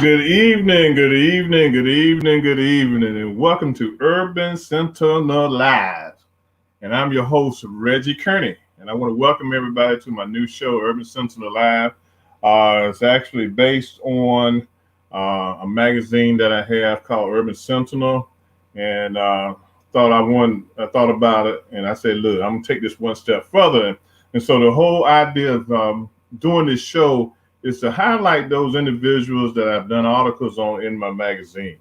Good evening, good evening, good evening, good evening, and welcome to Urban Sentinel Live. And I'm your host, Reggie Kearney, and I want to welcome everybody to my new show, Urban Sentinel Live. It's actually based on a magazine that I have called Urban Sentinel, and I thought about it, and I said, look, I'm gonna take this one step further. And so the whole idea of doing this show is to highlight those individuals that I've done articles on in my magazine.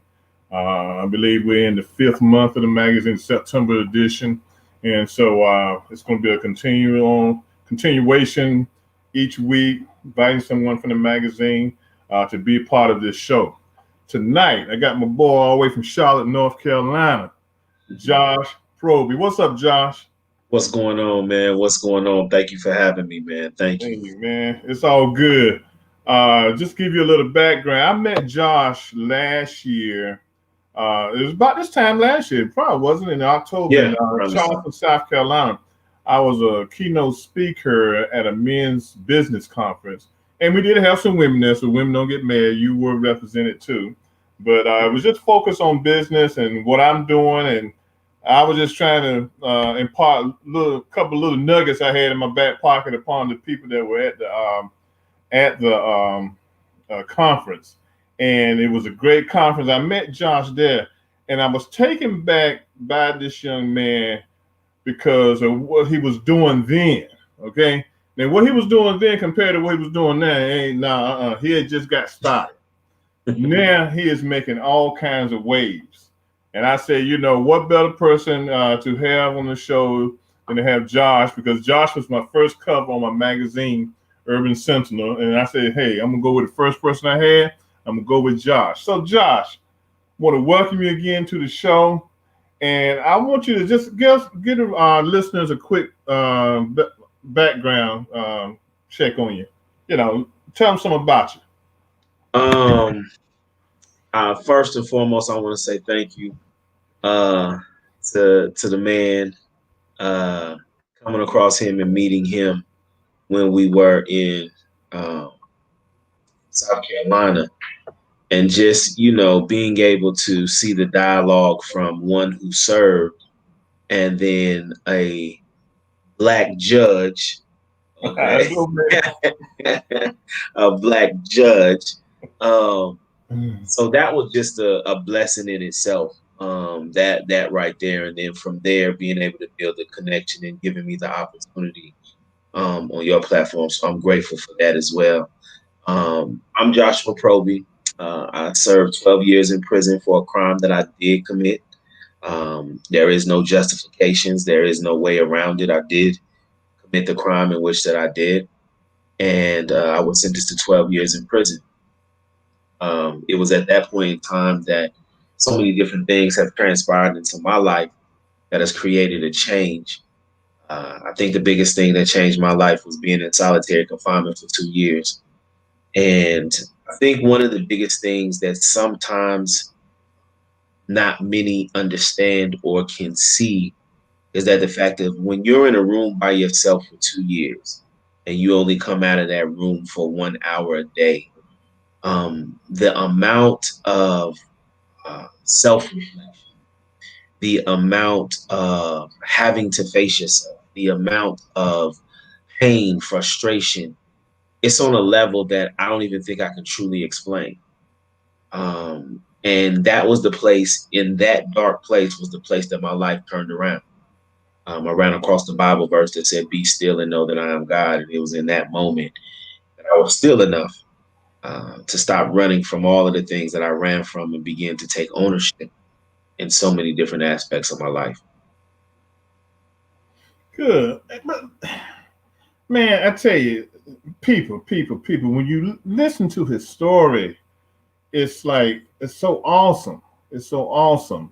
I believe we're in the 5th month of the magazine, September edition. And so it's going to be a continuation each week, inviting someone from the magazine to be a part of this show. Tonight, I got my boy all the way from Charlotte, North Carolina, Josh Proby. What's up, Josh? What's going on, man? What's going on? Thank you for having me, man. Thank Thank you. you, man. It's all good. Just give you a little background. I met Josh last year. It was about this time last year. It probably wasn't in October Yeah, in Charleston, South Carolina. I was a keynote speaker at a men's business conference, and we did have some women there. So women don't get mad. You were represented too, but it was just focused on business and what I'm doing, and I was just trying to impart a couple little nuggets I had in my back pocket upon the people that were at the conference. And it was a great conference. I met Josh there, and I was taken back by this young man because of what he was doing then. Okay, now what he was doing then compared to what he was doing now, he had just got started. Now he is making all kinds of waves, and I say, you know, what better person to have on the show than to have Josh, because Josh was my first cover on my magazine, Urban Sentinel, and I said, hey, I'm gonna go with the first person I had. I'm gonna go with Josh. So Josh, I want to welcome you again to the show, and I want you to just give our listeners a quick background check on you. You know, tell them something about you. First and foremost, I want to say thank you to the man, coming across him and meeting him when we were in South Carolina. And just, being able to see the dialogue from one who served and then a black judge, okay, So, man. a black judge. Um, Mm. so that was just a blessing in itself. That right there, and then from there, being able to build a connection and giving me the opportunity on your platform. So I'm grateful for that as well. I'm Joshua Proby. I served 12 years in prison for a crime that I did commit. There is no justifications. There is no way around it. I did commit the crime in which that I did, and I was sentenced to 12 years in prison. It was at that point in time that so many different things have transpired into my life that has created a change. I think the biggest thing that changed my life was being in solitary confinement for 2 years. And I think one of the biggest things that sometimes not many understand or can see is that the fact that when you're in a room by yourself for 2 years and you only come out of that room for 1 hour a day, the amount of self reflection, the amount of having to face yourself, the amount of pain, frustration, it's on a level that I don't even think I can truly explain. And that was the place, in that dark place was the place that my life turned around. I ran across the Bible verse that said, "Be still and know that I am God." And it was in that moment that I was still enough to stop running from all of the things that I ran from and begin to take ownership in so many different aspects of my life. Good. But, man, I tell you, people, when you listen to his story, it's like, it's so awesome. It's so awesome.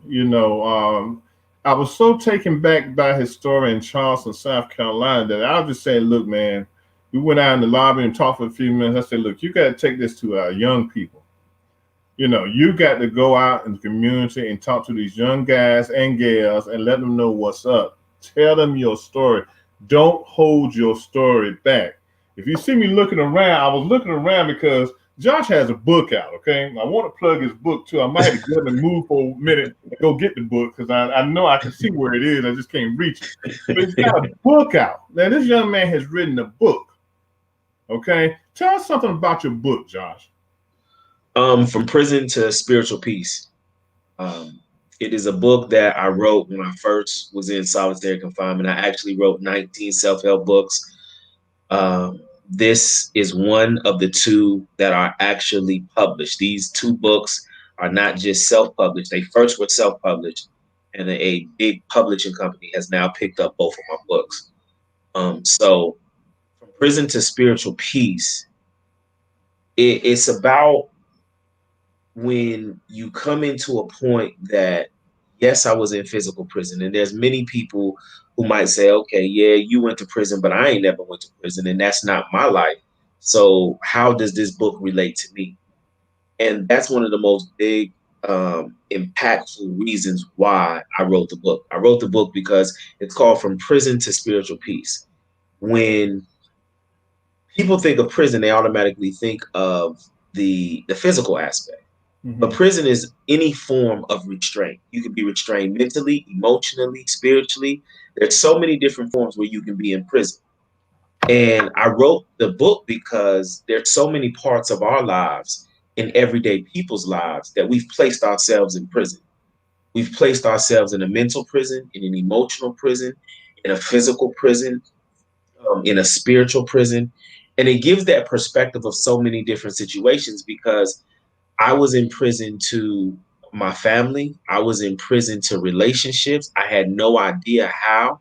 I was so taken back by his story in Charleston, South Carolina, that I was just saying, look, man, we went out in the lobby and talked for a few minutes. I said, look, you got to take this to our young people. You got to go out in the community and talk to these young guys and gals and let them know what's up. Tell them your story. Don't hold your story back. If you see me looking around, I was looking around because Josh has a book out, okay? I want to plug his book too. I might have to get him and move for a minute and go get the book because I know I can see where it is. I just can't reach it. But he's got a book out. Now, this young man has written a book, okay? Tell us something about your book, Josh. From prison to spiritual peace. Um, it is a book that I wrote when I first was in solitary confinement. I actually wrote 19 self-help books. This is one of the two that are actually published. These two books are not just self-published. They first were self-published, and a big publishing company has now picked up both of my books. So from prison to spiritual peace, it's about when you come into a point that, yes, I was in physical prison, and there's many people who might say, okay, yeah, you went to prison, but I ain't never went to prison, and that's not my life. So how does this book relate to me? And that's one of the most big, impactful reasons why I wrote the book. I wrote the book because it's called From Prison to Spiritual Peace. When people think of prison, they automatically think of the physical aspect. But Mm-hmm. prison is any form of restraint. You can be restrained mentally, emotionally, spiritually. There's so many different forms where you can be in prison. And I wrote the book because there's so many parts of our lives in everyday people's lives that we've placed ourselves in prison. We've placed ourselves in a mental prison, in an emotional prison, in a physical prison, in a spiritual prison. And it gives that perspective of so many different situations because I was in prison to my family. I was in prison to relationships. I had no idea how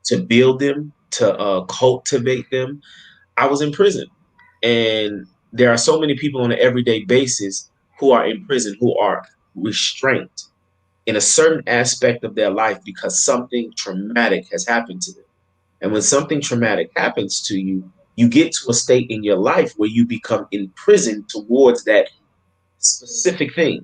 to build them, to cultivate them. I was in prison. And there are so many people on an everyday basis who are in prison who are restrained in a certain aspect of their life because something traumatic has happened to them. And when something traumatic happens to you, you get to a state in your life where you become imprisoned towards that specific thing.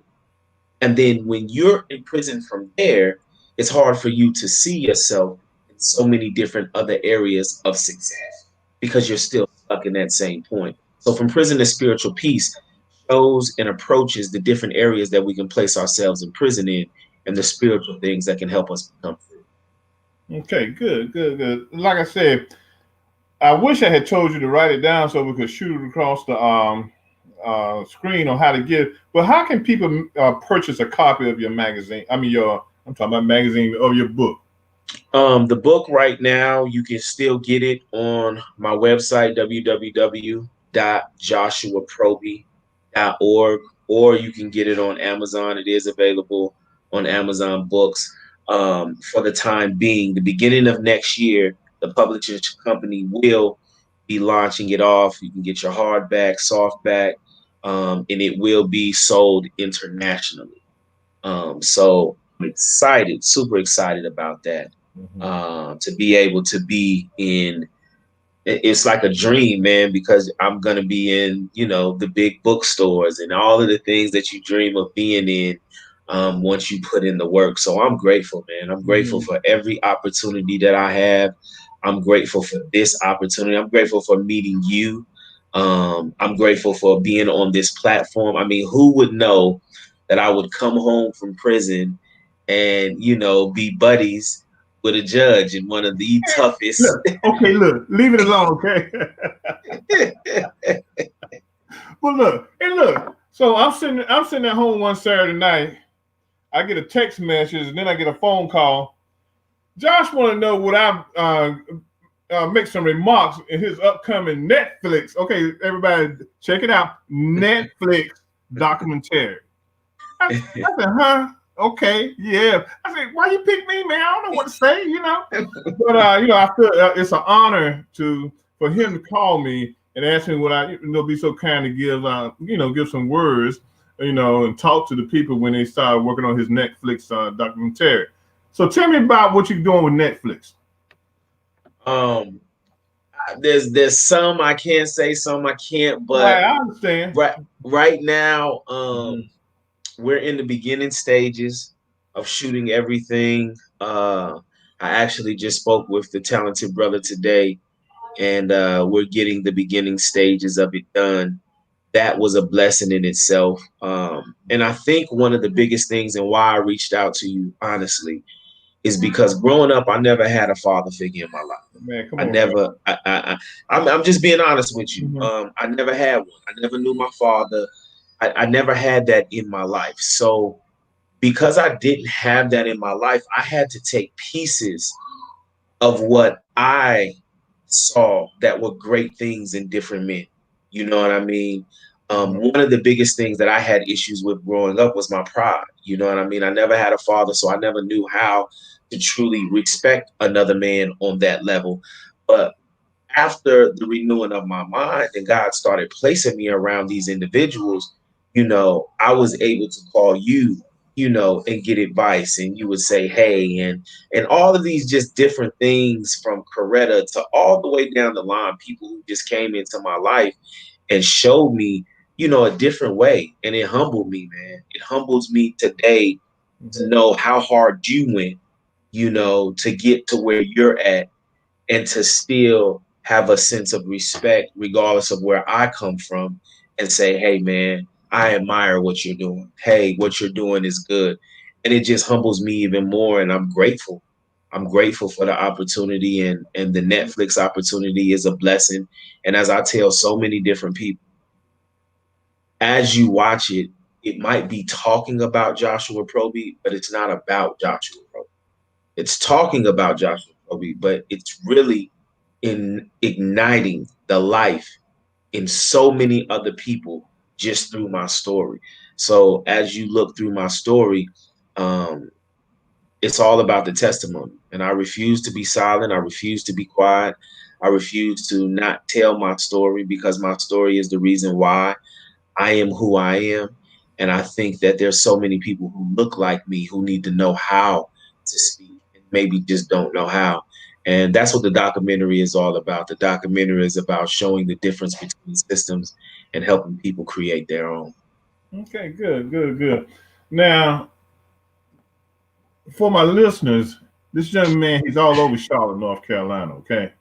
And then when you're in prison from there, it's hard for you to see yourself in so many different other areas of success because you're still stuck in that same point. So from prison to spiritual peace shows and approaches the different areas that we can place ourselves in prison in, and the spiritual things that can help us become free. Okay, good, good, good. Like I said, I wish I had told you to write it down so we could shoot it across the screen on how to get it. But how can people purchase a copy of your magazine? I mean, I'm talking about magazine of your book. The book right now, you can still get it on my website, www.joshuaproby.org, or you can get it on Amazon. It is available on Amazon Books. For the time being, the beginning of next year, the publishing company will be launching it off. You can get your hardback, softback, and it will be sold internationally. So I'm excited, super excited about that. To be able to be in, it's like a dream, man, because I'm gonna be in, the big bookstores and all of the things that you dream of being in, once you put in the work. So I'm grateful, man. I'm grateful for every opportunity that I have. I'm grateful for this opportunity. I'm grateful for meeting you. I'm grateful for being on this platform. I mean, who would know that I would come home from prison and, be buddies with a judge in one of the toughest. Look, leave it alone, okay? Well, look, and look. So I'm sitting at home one Saturday night. I get a text message, and then I get a phone call. Josh want to know would I make some remarks in his upcoming Netflix. Okay, everybody, check it out. Netflix documentary. I said, huh? Okay, yeah. I said, why you pick me, man? I don't know what to say, But I feel it's an honor for him to call me and ask me would I, be so kind to give some words, and talk to the people when they start working on his Netflix documentary. So tell me about what you're doing with Netflix. There's some I can say, some I can't, but right, I understand. Right now, we're in the beginning stages of shooting everything. I actually just spoke with the talented brother today, and we're getting the beginning stages of it done. That was a blessing in itself. And I think one of the biggest things and why I reached out to you, honestly, is because growing up, I never had a father figure in my life. Man, come I on, never, I'm just being honest with you. I never had one. I never knew my father. I never had that in my life. So because I didn't have that in my life, I had to take pieces of what I saw that were great things in different men. You know what I mean? One of the biggest things that I had issues with growing up was my pride. You know what I mean? I never had a father, so I never knew how to truly respect another man on that level. But after the renewing of my mind and God started placing me around these individuals, I was able to call you, and get advice, and you would say, hey, and all of these just different things from Coretta to all the way down the line, people who just came into my life and showed me, a different way. And it humbled me, man. It humbles me today to know how hard you went, to get to where you're at and to still have a sense of respect, regardless of where I come from, and say, hey, man, I admire what you're doing. Hey, what you're doing is good. And it just humbles me even more. And I'm grateful. I'm grateful for the opportunity, and the Netflix opportunity is a blessing. And as I tell so many different people, as you watch it, it might be talking about Joshua Proby, but it's not about Joshua Proby. It's talking about Joshua Proby, but it's really in igniting the life in so many other people just through my story. So as you look through my story, it's all about the testimony. And I refuse to be silent. I refuse to be quiet. I refuse to not tell my story, because my story is the reason why I am who I am. And I think that there's so many people who look like me who need to know how to speak and maybe just don't know how. And that's what the documentary is all about. The documentary is about showing the difference between systems and helping people create their own. Okay, good, good, good. Now, for my listeners, this young man, he's all over Charlotte, North Carolina, okay?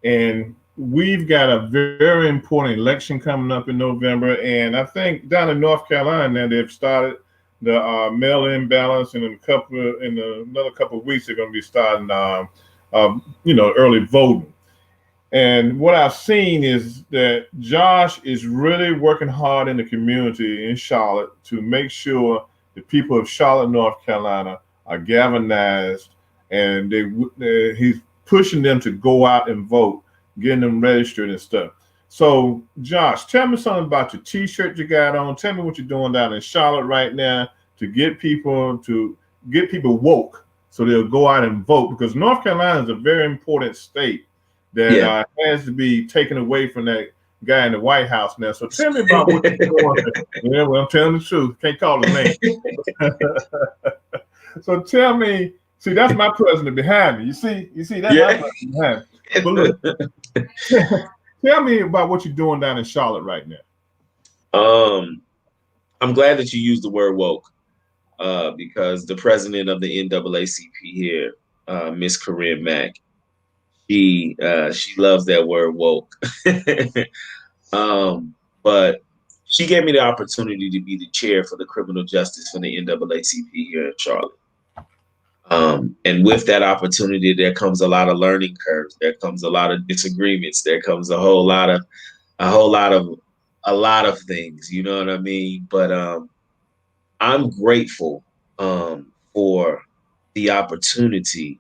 And we've got a very important election coming up in November, and I think down in North Carolina now they've started the mail-in ballots, and another couple of weeks they're going to be starting, early voting. And what I've seen is that Josh is really working hard in the community in Charlotte to make sure the people of Charlotte, North Carolina, are galvanized, and he's pushing them to go out and vote, getting them registered and stuff. So, Josh, tell me something about your T-shirt you got on. Tell me what you're doing down in Charlotte right now to get people woke, so they'll go out and vote, because North Carolina is a very important state that Yeah. has to be taken away from that guy in the White House now. So tell me about what you're doing. Yeah, well, I'm telling the truth. Can't call his name. So tell me. See, that's my president behind me. You see, that's my Yeah. president behind me. But look, tell me about what you're doing down in Charlotte right now. I'm glad that you used the word woke, because the president of the NAACP here, Miss Corinne Mack, she loves that word woke. But she gave me the opportunity to be the chair for the criminal justice for the NAACP here in Charlotte. And with that opportunity, there comes a lot of learning curves. There comes a lot of disagreements. There comes a whole lot of a lot of things. You know what I mean? But I'm grateful for the opportunity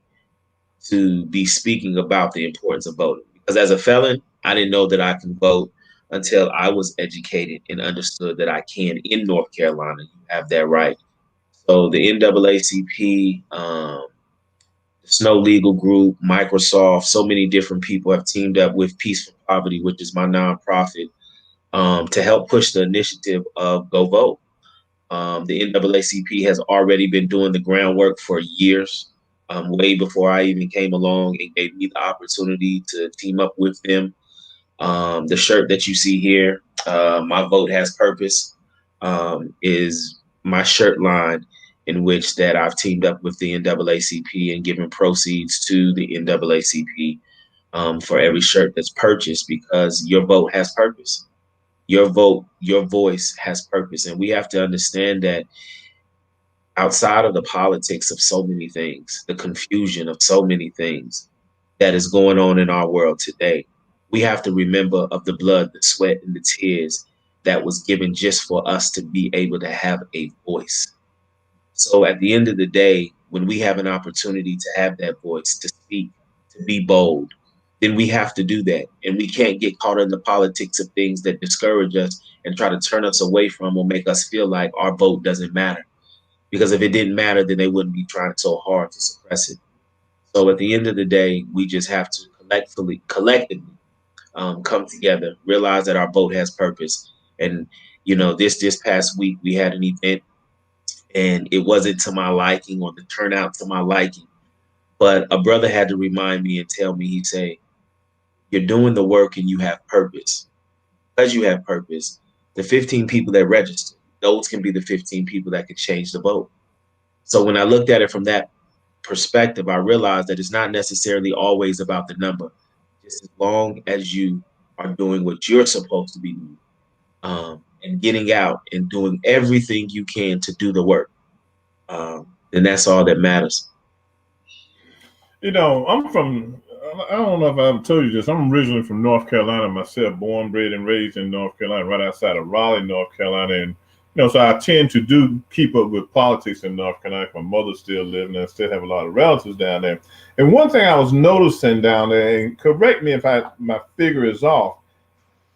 to be speaking about the importance of voting. Because as a felon, I didn't know that I can vote until I was educated and understood that I can in North Carolina. You have that right. So the NAACP, the Snow Legal Group, Microsoft, so many different people have teamed up with Peace for Poverty, which is my nonprofit, to help push the initiative of Go Vote. The NAACP has already been doing the groundwork for years, way before I even came along and gave me the opportunity to team up with them. The shirt that you see here, My Vote Has Purpose, is my shirt line, in which that I've teamed up with the NAACP and given proceeds to the NAACP, for every shirt that's purchased, because your vote has purpose. Your vote, your voice has purpose. And we have to understand that outside of the politics of so many things, the confusion of so many things that is going on in our world today, we have to remember of the blood, the sweat, and the tears that was given just for us to be able to have a voice. So at the end of the day, when we have an opportunity to have that voice, to speak, to be bold, then we have to do that. And we can't get caught in the politics of things that discourage us and try to turn us away from or make us feel like our vote doesn't matter. Because if it didn't matter, then they wouldn't be trying so hard to suppress it. So at the end of the day, we just have to collectively, come together, realize that our vote has purpose. And this past week we had an event, and it wasn't to my liking or the turnout to my liking. But a brother had to remind me and tell me, he said, "You're doing the work and you have purpose. Because you have purpose, the 15 people that register, those can be the 15 people that can change the vote." So when I looked at it from that perspective, I realized that it's not necessarily always about the number. Just as long as you are doing what you're supposed to be doing, and getting out and doing everything you can to do the work, then that's all that matters. I'm from. I don't know if I ever told you this. I'm originally from North Carolina myself, born, bred, and raised in North Carolina, right outside of Raleigh, North Carolina, and so I tend to do keep up with politics in North Carolina. My mother's still living, and I still have a lot of relatives down there. And one thing I was noticing down there, and correct me if my figure is off,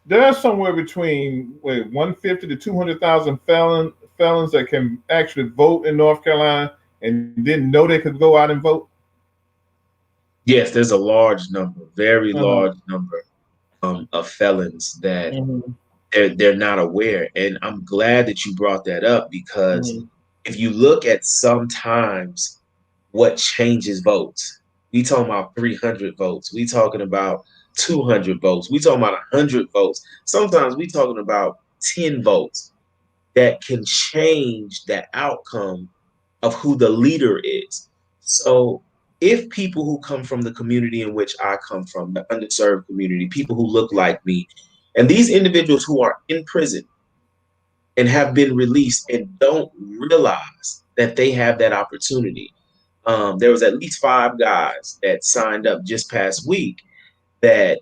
there's somewhere between 150 to 200,000 felons that can actually vote in North Carolina and didn't know they could go out and vote. Yes, there's a large number, very Uh-huh. large number, of felons that Mhm. they're not aware. And I'm glad that you brought that up, because Mhm. if you look at sometimes what changes votes, we talking about 300 votes, we talking about 200 votes, we talking about 100 votes. Sometimes we talking about 10 votes that can change the outcome of who the leader is. So if people who come from the community in which I come from, the underserved community, people who look like me, and these individuals who are in prison and have been released and don't realize that they have that opportunity. There was at least 5 guys that signed up just past week that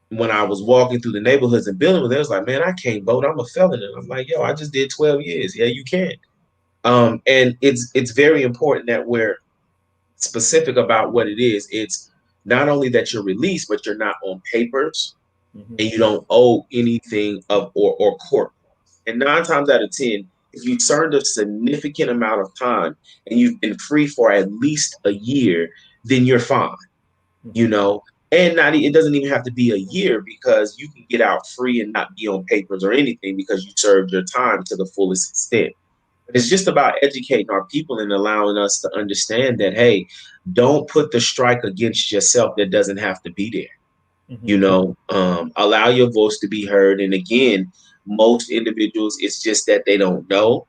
when I was walking through the neighborhoods and building with, they was like, man, I can't vote. I'm a felon. And I'm like, yo, I just did 12 years. Yeah, you can. And it's very important that we're specific about what it is. It's not only that you're released, but you're not on papers and you don't owe anything of or court. And 9 times out of 10, if you served a significant amount of time and you've been free for at least a year, then you're fine, you know. And not it doesn't even have to be a year, because you can get out free and not be on papers or anything because you served your time to the fullest extent. But it's just about educating our people and allowing us to understand that, hey, don't put the strike against yourself that doesn't have to be there. You know, allow your voice to be heard. And again, most individuals, it's just that they don't know.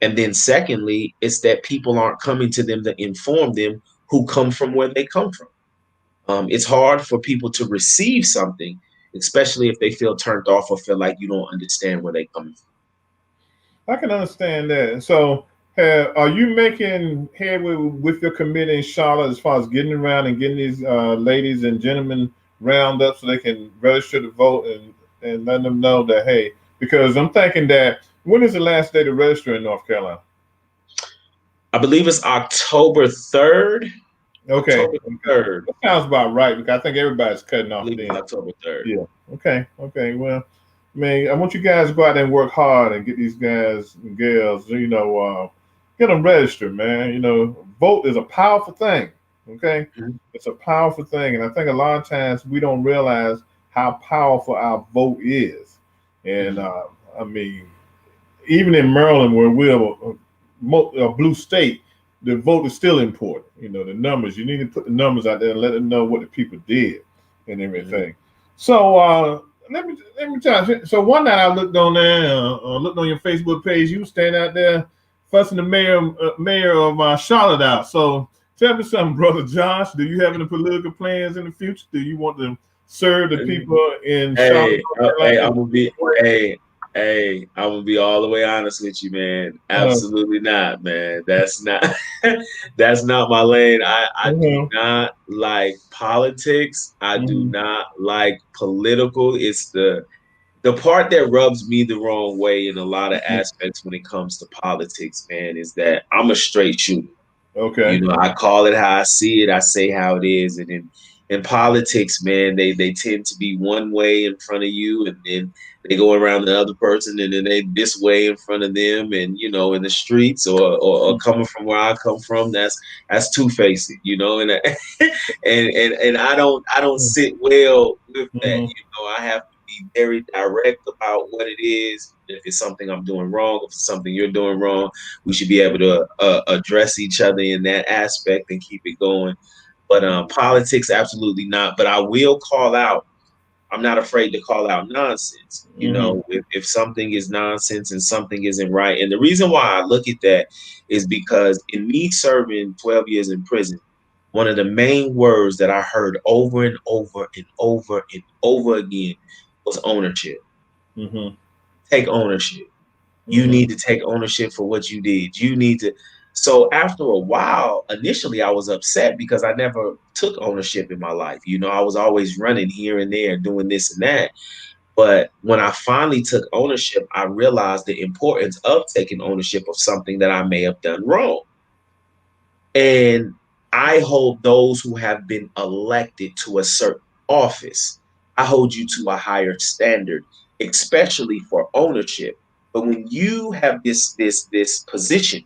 And then secondly, it's that people aren't coming to them to inform them who come from where they come from. It's hard for people to receive something, especially if they feel turned off or feel like you don't understand where they come from. I can understand that. So, are you making headway with your committee in Charlotte as far as getting around and getting these ladies and gentlemen round up so they can register to vote and letting them know that, hey, because I'm thinking that when is the last day to register in North Carolina? I believe it's October 3rd. Okay, October 3rd. that sounds about right because I think everybody's cutting I off believe it's then. October 3rd. Yeah. Okay. Well, man, I want you guys to go out there and work hard and get these guys and girls, get them registered, man. Vote is a powerful thing. Okay, Mhm. it's a powerful thing, and I think a lot of times we don't realize how powerful our vote is. And Mhm. I mean, even in Maryland, where we're a blue state, the vote is still important. The numbers. You need to put the numbers out there and let them know what the people did and Mhm. everything. So let me tell you. So one night I looked on there, looked on your Facebook page. You stand out there fussing the mayor of Charlotte out. So tell me something, brother Josh. Do you have any political plans in the future? Do you want to serve the people in Charlotte, Hey, North Carolina? In hey, I'm gonna be all the way honest with you, man. uh, Absolutely not, man. That's not that's not my lane. I do uh-huh, not like politics. I do mhm, not like political. It's the part that rubs me the wrong way in a lot of mhm. aspects when it comes to politics, man, is that I'm a straight shooter. You Okay. know, I call it how I see it. I say how it is. And in politics, man, they tend to be one way in front of you, and then they go around the other person, and then they this way in front of them. And you know, in the streets or coming from where I come from, that's two faced. You know, and and I don't sit well with that. Mhm, You know, I have to be very direct about what it is. If it's something I'm doing wrong, if it's something you're doing wrong, we should be able to address each other in that aspect and keep it going. But politics, absolutely not. But I will call out. I'm not afraid to call out nonsense. You mhm, know, if something is nonsense and something isn't right. And the reason why I look at that is because in me serving 12 years in prison, one of the main words that I heard over and over and over and over again was ownership. mhm, Take ownership. You mhm, need to take ownership for what you did. You need to. So after a while, initially I was upset because I never took ownership in my life. You know, I was always running here and there, doing this and that. But when I finally took ownership, I realized the importance of taking ownership of something that I may have done wrong. And I hold those who have been elected to a certain office, I hold you to a higher standard, especially for ownership. But when you have this position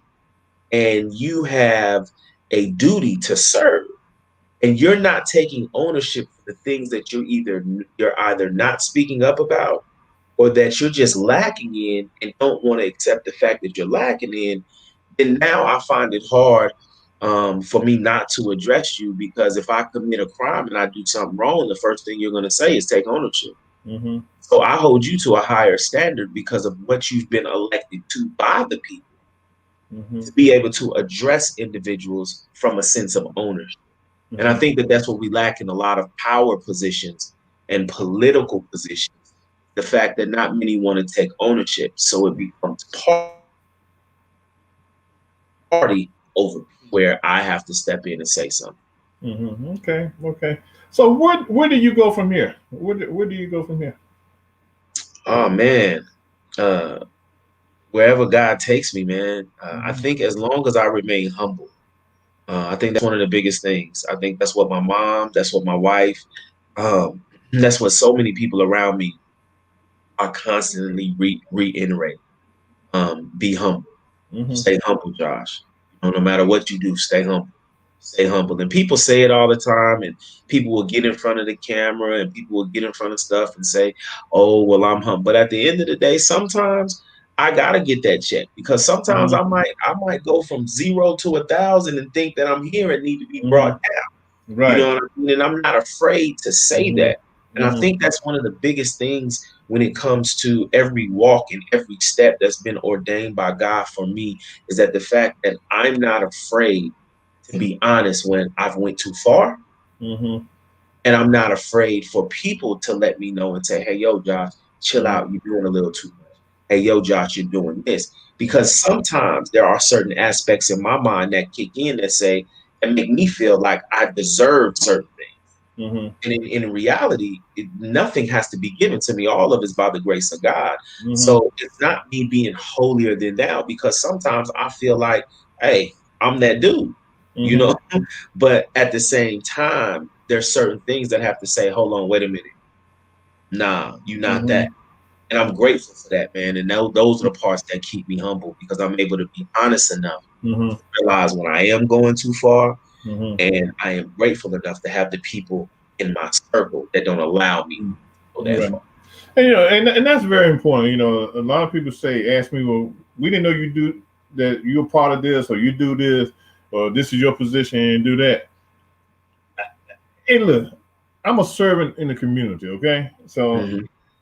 and you have a duty to serve, and you're not taking ownership for the things that you're either not speaking up about, or that you're just lacking in and don't want to accept the fact that you're lacking in, then now I find it hard for me not to address you, because if I commit a crime and I do something wrong, the first thing you're going to say is take ownership. mhm, So I hold you to a higher standard because of what you've been elected to by the people, mhm. to be able to address individuals from a sense of ownership. And I Mm-hmm. think that that's what we lack in a lot of power positions and political positions. The fact that not many want to take ownership. So it becomes party over where I have to step in and say something. Mm-hmm. Okay. Okay. So where do you go from here? Where do you go from here? Oh man, uh, wherever God takes me, man. I Mm-hmm. think as long as I remain humble, I think that's one of the biggest things. I think that's what my mom, that's what my wife, that's what so many people around me are constantly reiterating. Be humble. Mm-hmm. Stay humble, Josh. No matter what you do, stay humble. Stay humble. And people say it all the time, and people will get in front of the camera and people will get in front of stuff and say, oh, well, I'm humble. But at the end of the day, sometimes I gotta get that check because sometimes Mm-hmm. I might go from 0 to 1,000 and think that I'm here and need to be brought. Mm-hmm. You know Right. what I mean? And I'm not afraid to say Mm-hmm. that. And I Mm-hmm. think that's one of the biggest things when it comes to every walk and every step that's been ordained by God for me is that the fact that I'm not afraid to be honest when I've went too far. Mm-hmm. And I'm not afraid for people to let me know and say, hey, yo, Josh, chill Mm-hmm. out. You're doing a little too much. Hey, yo, Josh, you're doing this. Because sometimes there are certain aspects in my mind that kick in that say, and make me feel like I deserve certain things. Mm-hmm. And in reality, nothing has to be given to me. All of it's by the grace of God. Mm-hmm. So it's not me being holier than thou because sometimes I feel like, hey, I'm that dude, you Mm-hmm. know? But at the same time, there's certain things that have to say, hold on, wait a minute. Nah, you're not Mm-hmm. that. And I'm grateful for that, man. And those are the parts that keep me humble because I'm able to be honest enough Mm-hmm. to realize when I am going too far. Mm-hmm. And I am grateful enough to have the people in my circle that don't allow me to go that Right. far. And and that's very important. A lot of people ask me, well, we didn't know you do that. You're part of this, or you do this, or this is your position, and do that. Hey, look, I'm a servant in the community. Okay, so Hmm.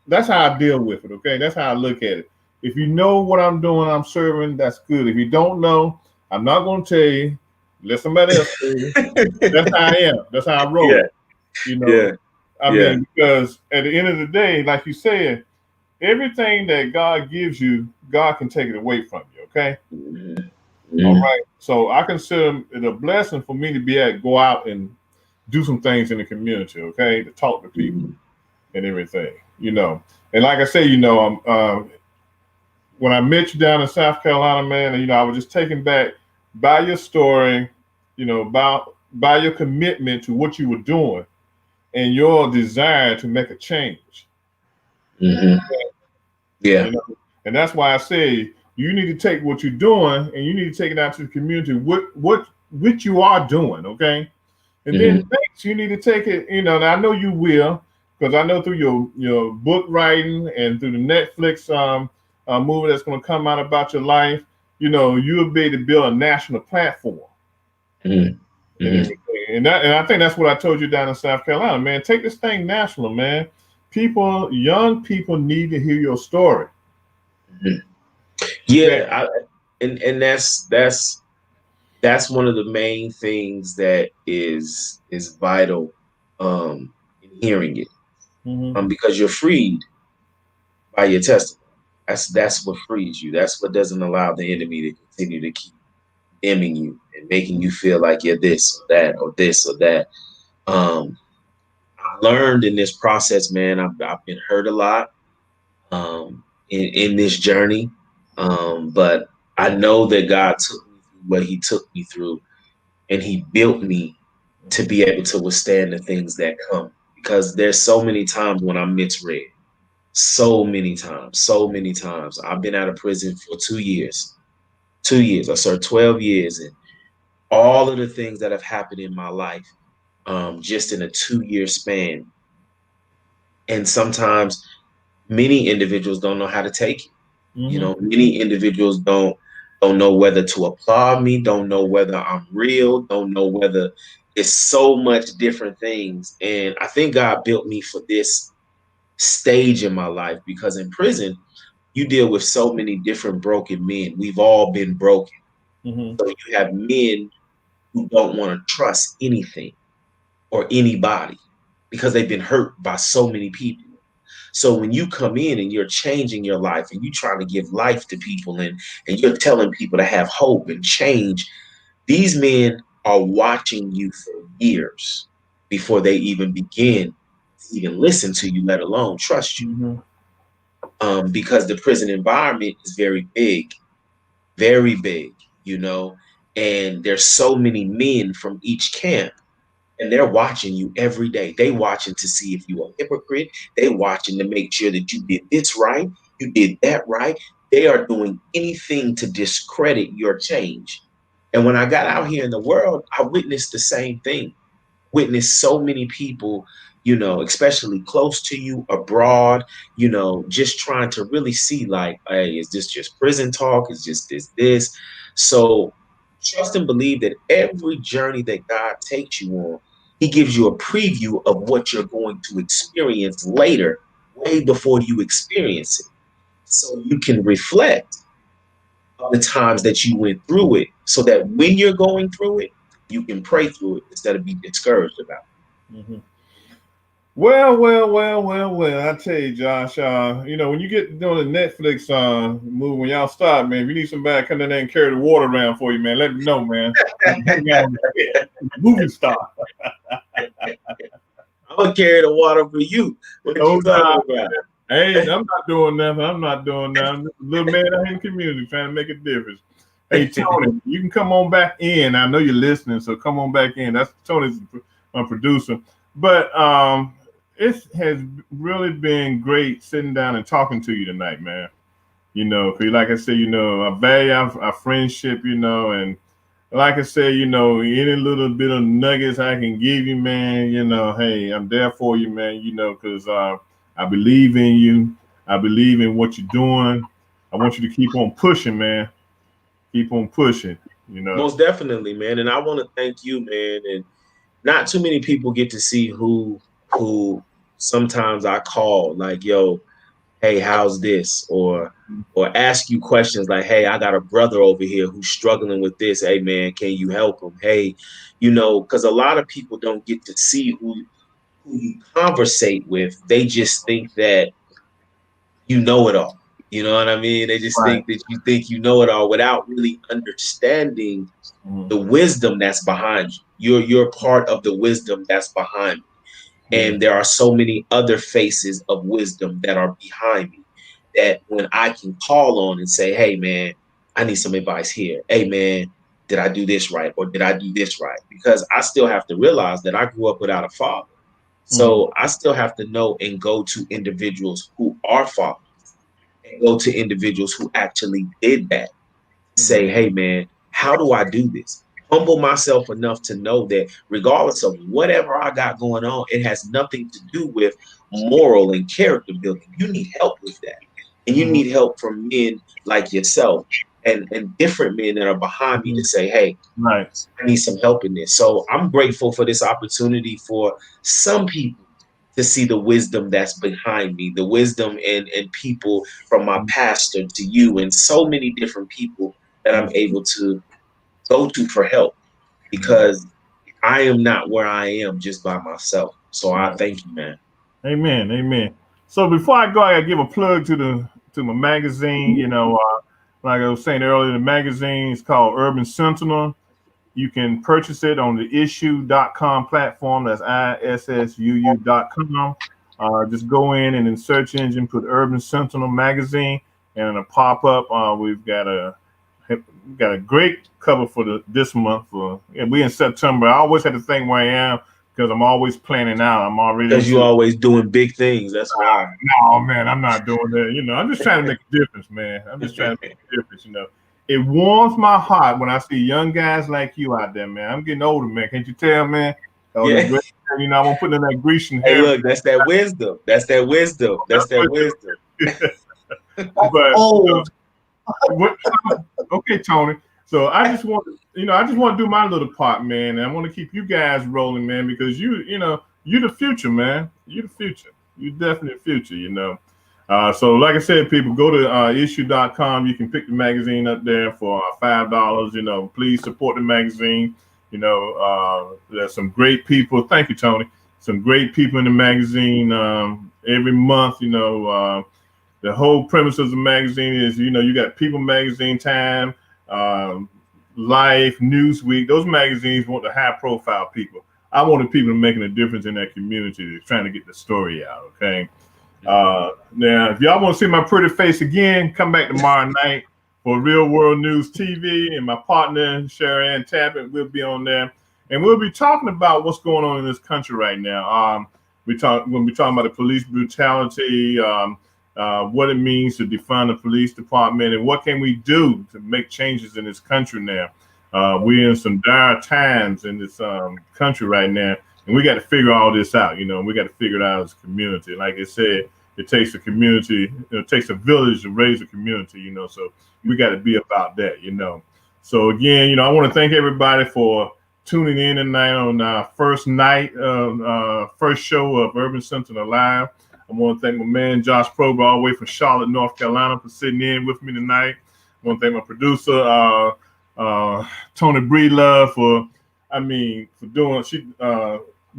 that's how I deal with it. Okay, that's how I look at it. If you know what I'm doing, I'm serving. That's good. If you don't know, I'm not going to tell you. Let somebody else tell you. That's how I am. That's how I Yeah, roll. You know, yeah, I yeah. mean, because at the end of the day, like you said, everything that God gives you, God can take it away from you. Okay. Hmm. All Hmm. right. So I consider it a blessing for me to be able to go out and do some things in the community. Okay. To talk to people Hmm. and everything. And like I say, when I met you down in South Carolina, man, I was just taken back by your story, about by your commitment to what you were doing and your desire to make a change. Hmm. You Yeah. know, and that's why I say you need to take what you're doing and you need to take it out to the community. What you are doing, okay? And then Hmm. next, you need to take it. And I know you will, because I know through your book writing and through the Netflix movie that's going to come out about your life, you'll be able to build a national platform Hmm. and Hmm. everything. And I think that's what I told you down in South Carolina, man. Take this thing national, man. Young people need to hear your story. Hmm. Okay. Yeah. And that's one of the main things that is vital in hearing it. Mm-hmm. Because you're freed by your testimony. That's what frees you. That's what doesn't allow the enemy to continue to keep dimming you and making you feel like you're this or that or this or that. I've learned in this process, man. I've been hurt a lot in this journey, but I know that God took me through what He took me through, and He built me to be able to withstand the things that come. Because there's so many times when I'm misread. So many times, so many times. I've been out of prison for 2 years. 2 years. I served 12 years, and all of the things that have happened in my life, just in a 2 year span. And sometimes many individuals don't know how to take it. Mm-hmm. Many individuals don't know whether to applaud me, don't know whether I'm real, don't know whether it's so much different things. And I think God built me for this stage in my life because in prison, you deal with so many different broken men. We've all been broken. Mm-hmm. So you have men who don't want to trust anything. or anybody because they've been hurt by so many people. So when you come in and you're changing your life and you're trying to give life to people and you're telling people to have hope and change, these men are watching you for years before they even begin to even listen to you, let alone trust you. Because the prison environment is very big, you know, and there's so many men from each camp. And they're watching you every day. They watching to see if you're a hypocrite. They watching to make sure that you did this right, you did that right. They are doing anything to discredit your change. And when I got out here in the world, I witnessed the same thing. Witnessed so many people, you know, especially close to you, abroad, you know, just trying to really see like, hey, is this just prison talk? Is just this? So trust and believe that every journey that God takes you on, he gives you a preview of what you're going to experience later, way before you experience it. So you can reflect on the times that you went through it so that when you're going through it, you can pray through it instead of be discouraged about it. Well. I tell you, Josh. You know, when you get doing the Netflix movie, when y'all start, man, if you need somebody to come in there and carry the water around for you, man, let me know, man. Movie star. I'm gonna carry the water for you. What you talking about? Hey, I'm not doing nothing. I'm not doing nothing. I'm just a little man out in the community trying to make a difference. Hey, Tony, you can come on back in. I know you're listening, so come on back in. That's Tony's producer. But it has really been great sitting down and talking to you tonight, man. You know, because like I said, you know, I value our friendship, you know, and like I said, you know, any little bit of nuggets I can give you, man, you know, hey, I'm there for you, man, you know, because I believe in you. I believe in what you're doing. I want you to keep on pushing, man. Keep on pushing, you know. Most definitely, man. And I want to thank you, man. And not too many people get to see who sometimes I call like, yo, hey, how's this? Or ask you questions like, hey, I got a brother over here who's struggling with this. Hey man, can you help him? Hey, you know, because a lot of people don't get to see who you conversate with. They just think that you know it all. You know what I mean? They just Right. think you know it all without really understanding the wisdom that's behind you. You're part of the wisdom that's behind me. And there are so many other faces of wisdom that are behind me that when I can call on and say, hey, man, I need some advice here. Hey, man, did I do this right? Or did I do this right? Because I still have to realize that I grew up without a father. So I still have to know and go to individuals who are fathers and go to individuals who actually did that. Say, hey, man, how do I do this? Humble myself enough to know that regardless of whatever I got going on, it has nothing to do with moral and character building. You need help with that. And you need help from men like yourself and different men that are behind me to say, hey, right. I need some help in this. So I'm grateful for this opportunity for some people to see the wisdom that's behind me, the wisdom and people from my pastor to you and so many different people that I'm able to go to for help because I am not where I am just by myself. So I thank you, man. Amen. Amen. So before I go, I gotta give a plug to my magazine. You know, like I was saying earlier, the magazine is called Urban Sentinel. You can purchase it on the issue.com platform. That's issuu.com. Just go in and in search engine put Urban Sentinel magazine, and it'll pop up. We've got a great cover for this month. And we in September. I always had to think where I am because I'm always planning out. I'm already Because you're always doing big things. That's why. No, man, I'm not doing that. You know, I'm just trying to make a difference, man. I'm just trying to make a difference. You know, it warms my heart when I see young guys like you out there, man. I'm getting older, man. Can't you tell, man? Yeah. You know, I'm gonna put in that Grecian Hey, hair. look, that's that wisdom. That's that wisdom. That's that wisdom. But okay, Tony. So I just want to do my little part, man. And I want to keep you guys rolling, man, because you're the future, man. You're the future. You're definitely the future, you know. So like I said, people, go to issue.com. You can pick the magazine up there for $5. You know, please support the magazine. There's some great people. Thank you, Tony. Some great people in the magazine every month. The whole premise of the magazine is, you got People Magazine, Time, Life, Newsweek. Those magazines want the high-profile people. I wanted people making a difference in that community, trying to get the story out. Okay. Now, if y'all want to see my pretty face again, come back tomorrow night for Real World News TV, and my partner Sherry Ann Tappett will be on there, and we'll be talking about what's going on in this country right now. We'll be talking about the police brutality, what it means to defund the police department, and what can we do to make changes in this country now. We're in some dire times in this country right now, and we got to figure all this out. We got to figure it out as a community. Like I said, it takes a community, it takes a village to raise a community, so we got to be about that, So again, I want to thank everybody for tuning in tonight on our first show of Urban Sentinel Live. I want to thank my man Josh Proby all the way from Charlotte, North Carolina, for sitting in with me tonight. I want to thank my producer Tony Breedlove for doing. She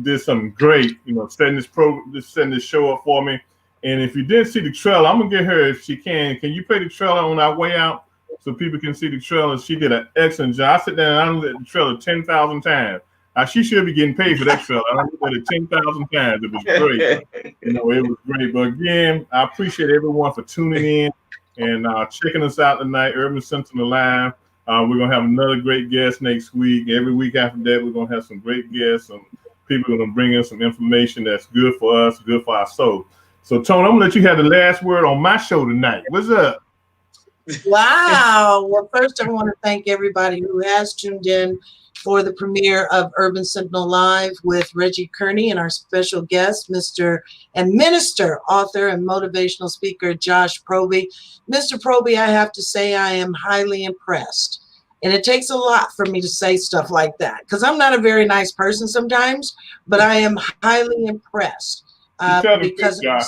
did something great, setting this show up for me. And if you didn't see the trailer, I'm gonna get her if she can. Can you play the trailer on our way out so people can see the trailer? She did an excellent job. I sit down and I looked at the trailer 10,000 times. She should be getting paid for that trailer. I looked at it 10,000 times. It was great. It was great. But again, I appreciate everyone for tuning in and checking us out tonight. Urban Sentinel Live. We're gonna have another great guest next week. Every week after that, we're gonna have some great guests. Some people are gonna bring in some information that's good for us, good for our soul. So, Tony, I'm going to let you have the last word on my show tonight. What's up? Wow. Well, first, I want to thank everybody who has tuned in for the premiere of Urban Sentinel Live with Reggie Kearney and our special guest, Mr. and Minister, author, and motivational speaker, Josh Proby. Mr. Proby, I have to say I am highly impressed. And it takes a lot for me to say stuff like that because I'm not a very nice person sometimes, but I am highly impressed. Because and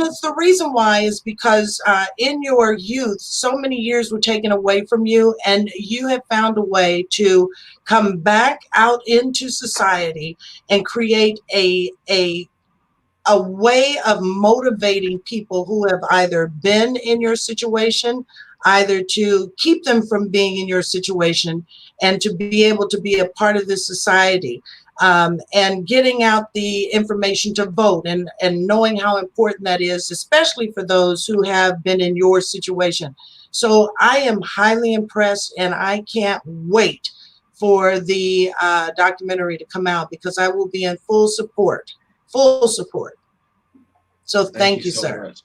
it's the reason why is because in your youth, so many years were taken away from you, and you have found a way to come back out into society and create a way of motivating people who have either been in your situation, either to keep them from being in your situation and to be able to be a part of this society. And getting out the information to vote and knowing how important that is, especially for those who have been in your situation. So I am highly impressed, and I can't wait for the documentary to come out because I will be in full support. So thank you, sir. Much.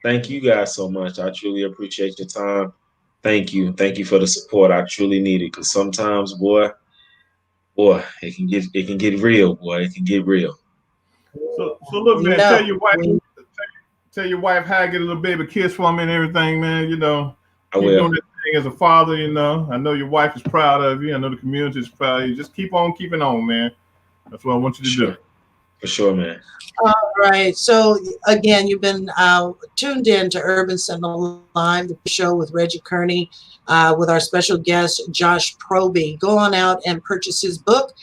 Thank you guys so much. I truly appreciate your time. Thank you. Thank you for the support. I truly need it because sometimes, boy, it can get real, boy. It can get real. So look, man. Tell your wife how to get a little baby kiss for me and everything, man. I will. Doing that thing as a father. I know your wife is proud of you. I know the community is proud of you. Just keep on keeping on, man. That's what I want you to do. For sure, man. All right. So again, you've been tuned in to Urban Sentinel Live, the show with Reggie Kearney, with our special guest, Josh Proby. Go on out and purchase his book,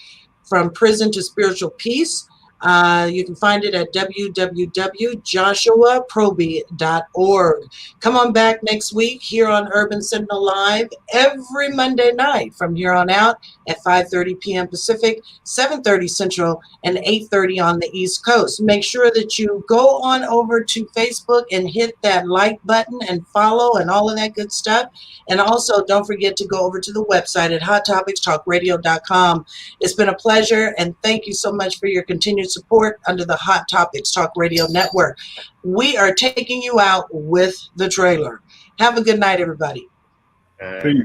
From Prison to Spiritual Peace. You can find it at www.joshuaproby.org. Come on back next week here on Urban Sentinel Live every Monday night from here on out at 5:30 p.m. Pacific, 7:30 Central, and 8:30 on the East Coast. Make sure that you go on over to Facebook and hit that like button and follow and all of that good stuff. And also don't forget to go over to the website at hottopicstalkradio.com. It's been a pleasure, and thank you so much for your continued support under the Hot Topics Talk Radio Network. We are taking you out with the trailer. Have a good night, everybody. Peace.